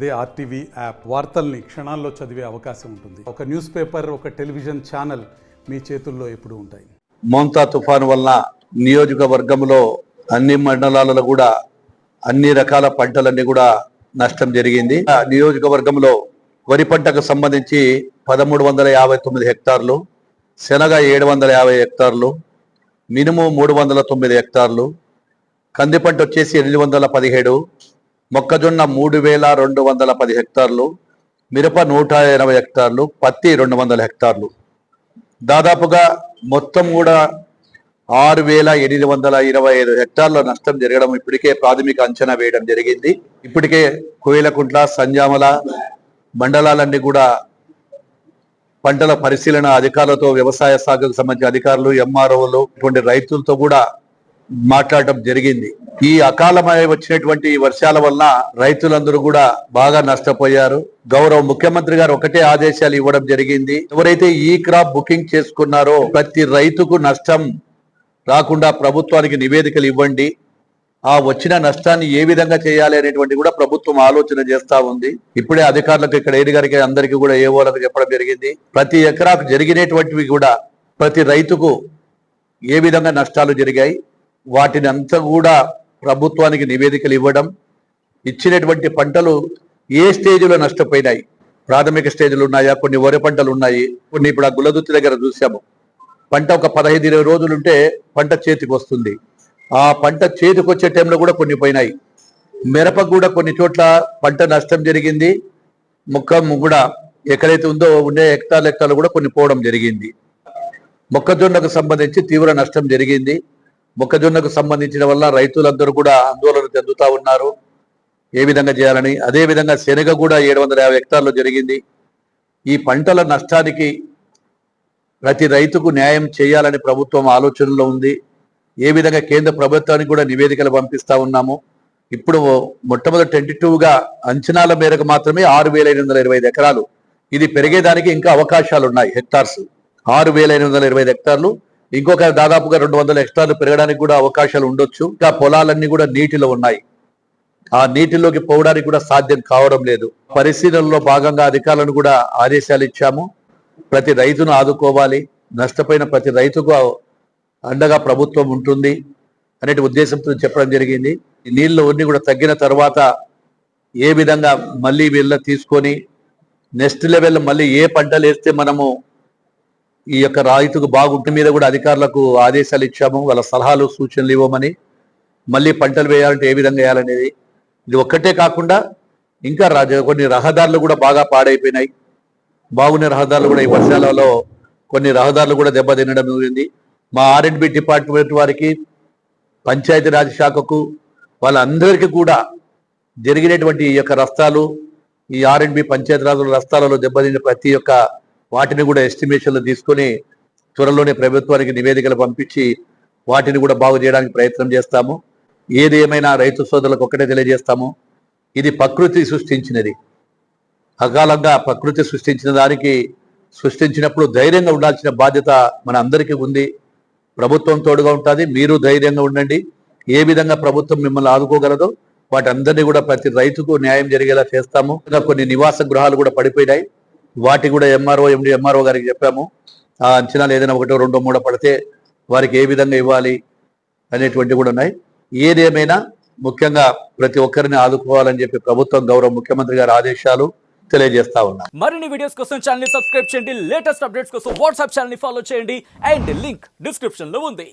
అదే RTV app వార్తల్ని క్షణాల్లో చదివే అవకాశం ఉంటుంది. ఒక న్యూస్ పేపర్, ఒక టెలివిజన్ ఛానల్ మీ చేతుల్లో ఎప్పుడూ ఉంటాయి. మోంతా తుఫాను వల్ల నియోజకవర్గంలో అన్ని మండలాలలో కూడా అన్ని రకాల పంటలన్నీ కూడా నష్టం జరిగింది. నియోజకవర్గంలో వరి పంటకు సంబంధించి 1359 హెక్టార్లు, శనగ 750 హెక్టార్లు, మినుము 309 హెక్టార్లు, కంది పంట వచ్చేసి 817, మొక్కజొన్న 3210 హెక్టార్లు, మిరప 180 హెక్టార్లు, పత్తి 200 హెక్టార్లు. దాదాపుగా మొత్తం కూడా 6825 హెక్టార్ల నష్టం జరగడం ఇప్పటికే ప్రాథమిక అంచనా వేయడం జరిగింది. ఇప్పటికే కోయిలకుంట్ల, సంజామల మండలాలన్నీ కూడా పంటల పరిశీలన అధికారులతో, వ్యవసాయ శాఖకు సంబంధించిన అధికారులు, ఎంఆర్ఓలు, ఇటువంటి రైతులతో కూడా మాట్లాడటం జరిగింది. ఈ అకాలమై వచ్చినటువంటి వర్షాల వల్ల రైతులందరూ కూడా బాగా నష్టపోయారు. గౌరవ ముఖ్యమంత్రి గారు ఒకటే ఆదేశాలు ఇవ్వడం జరిగింది. ఎవరైతే ఈ క్రాప్ బుకింగ్ చేసుకున్నారో ప్రతి రైతుకు నష్టం రాకుండా ప్రభుత్వానికి నివేదికలు ఇవ్వండి. ఆ వచ్చిన నష్టాన్ని ఏ విధంగా చేయాలి అనేటువంటి కూడా ప్రభుత్వం ఆలోచన చేస్తా ఉంది. ఇప్పుడే అధికారులకు, ఇక్కడ ఏడి గారికి, అందరికీ కూడా ఏవోలకు చెప్పడం జరిగింది. ప్రతి ఎకరాకు జరిగినటువంటివి కూడా ప్రతి రైతుకు ఏ విధంగా నష్టాలు జరిగాయి, వాటిని అంతా కూడా ప్రభుత్వానికి నివేదికలు ఇవ్వడం, ఇచ్చినటువంటి పంటలు ఏ స్టేజ్లో నష్టపోయినాయి, ప్రాథమిక స్టేజ్లు ఉన్నాయా, కొన్ని వరి పంటలు ఉన్నాయి, కొన్ని ఇప్పుడు ఆ గులదుత్తి దగ్గర చూసాము. పంట ఒక 15-20 రోజులు ఉంటే పంట చేతికి వస్తుంది. ఆ పంట చేతికి వచ్చే టైంలో కూడా కొన్ని పోయినాయి. మిరపకు కూడా కొన్ని చోట్ల పంట నష్టం జరిగింది. మొక్క కూడా ఎక్కడైతే ఉందో ఉండే హెక్టార్లు కూడా కొన్ని పోవడం జరిగింది. మొక్కజొన్నకు సంబంధించి తీవ్ర నష్టం జరిగింది. మొక్కజొన్నకు సంబంధించిన వల్ల రైతులందరూ కూడా ఆందోళన చెందుతా ఉన్నారు, ఏ విధంగా చేయాలని. అదే విధంగా శనగ కూడా 750 హెక్టార్లు జరిగింది. ఈ పంటల నష్టానికి ప్రతి రైతుకు న్యాయం చేయాలని ప్రభుత్వం ఆలోచనలో ఉంది. ఏ విధంగా కేంద్ర ప్రభుత్వానికి కూడా నివేదికలు పంపిస్తా ఉన్నాము. ఇప్పుడు మొట్టమొదటి టెంటేటివ్గా అంచనాల మేరకు మాత్రమే 6825 ఎకరాలు. ఇది పెరిగేదానికి ఇంకా అవకాశాలు ఉన్నాయి. హెక్టార్స్ 6825 హెక్టార్లు, ఇంకొక దాదాపుగా 200 హెక్టార్లు పెరగడానికి కూడా అవకాశాలు ఉండొచ్చు. ఇంకా పొలాలన్నీ కూడా నీటిలో ఉన్నాయి. ఆ నీటిలోకి పోవడానికి కూడా సాధ్యం కావడం లేదు. పరిశీలనలో భాగంగా అధికారులను కూడా ఆదేశాలు ఇచ్చాము. ప్రతి రైతును ఆదుకోవాలి, నష్టపోయిన ప్రతి రైతుకు అండగా ప్రభుత్వం ఉంటుంది అనే ఉద్దేశంతో చెప్పడం జరిగింది. ఈ నీళ్ళు అన్ని కూడా తగ్గిన తర్వాత ఏ విధంగా మళ్ళీ వీళ్ళ తీసుకొని నెక్స్ట్ లెవెల్ మళ్ళీ ఏ పంటలు వేస్తే మనము ఈ యొక్క రైతుకు బాగుంటుంది మీద కూడా అధికారులకు ఆదేశాలు ఇచ్చాము. వాళ్ళ సలహాలు, సూచనలు ఇవ్వమని. మళ్ళీ పంటలు వేయాలంటే ఏ విధంగా వేయాలనేది. ఇది ఒక్కటే కాకుండా ఇంకా కొన్ని రహదారులు కూడా బాగా పాడైపోయినాయి. బాగున్న రహదారులు కూడా ఈ వర్షాలలో కొన్ని రహదారులు కూడా దెబ్బతినడం జరిగింది. మా R&B డిపార్ట్మెంట్ వారికి, పంచాయతీరాజ్ శాఖకు, వాళ్ళందరికీ కూడా జరిగినటువంటి ఈ యొక్క రస్తాలు, ఈ R&B పంచాయతీరాజ్ రస్తాలలో దెబ్బతిన్న ప్రతి ఒక్క వాటిని కూడా ఎస్టిమేషన్లు తీసుకొని త్వరలోనే ప్రభుత్వానికి నివేదికలు పంపించి వాటిని కూడా బాగు చేయడానికి ప్రయత్నం చేస్తాము. ఏది ఏమైనా రైతు సోదరులకు ఒక్కటే తెలియజేస్తాము, ఇది ప్రకృతి సృష్టించినది. అకాలంగా ప్రకృతి సృష్టించిన దానికి సృష్టించినప్పుడు ధైర్యంగా ఉండాల్సిన బాధ్యత మన అందరికీ ఉంది. ప్రభుత్వం తోడుగా ఉంటుంది, మీరు ధైర్యంగా ఉండండి. ఏ విధంగా ప్రభుత్వం మిమ్మల్ని ఆదుకోగలదో వాటందరినీ కూడా ప్రతి రైతుకు న్యాయం జరిగేలా చేస్తాము. కొన్ని నివాస గృహాలు కూడా పడిపోయినాయి. వాటి కూడా ఎంఆర్ఓ గారికి చెప్పాము. ఆ అంచనాలు ఏదైనా 1, 2, 3 పడితే వారికి ఏ విధంగా ఇవ్వాలి అనేటువంటి కూడా ఉన్నాయి. ఏదేమైనా ముఖ్యంగా ప్రతి ఒక్కరిని ఆదుకోవాలని చెప్పి ప్రభుత్వం, గౌరవ ముఖ్యమంత్రి గారి ఆదేశాలు తెలియజేస్తా ఉన్నారు. మరిన్ని వీడియోస్ కోసం ఛానల్ ని సబ్స్క్రైబ్ చేయండి. లేటెస్ట్ అప్డేట్స్ కోసం వాట్సాప్ ఛానల్ ని ఫాలో చేయండి. అండ్ లింక్ డిస్క్రిప్షన్ లో ఉంది.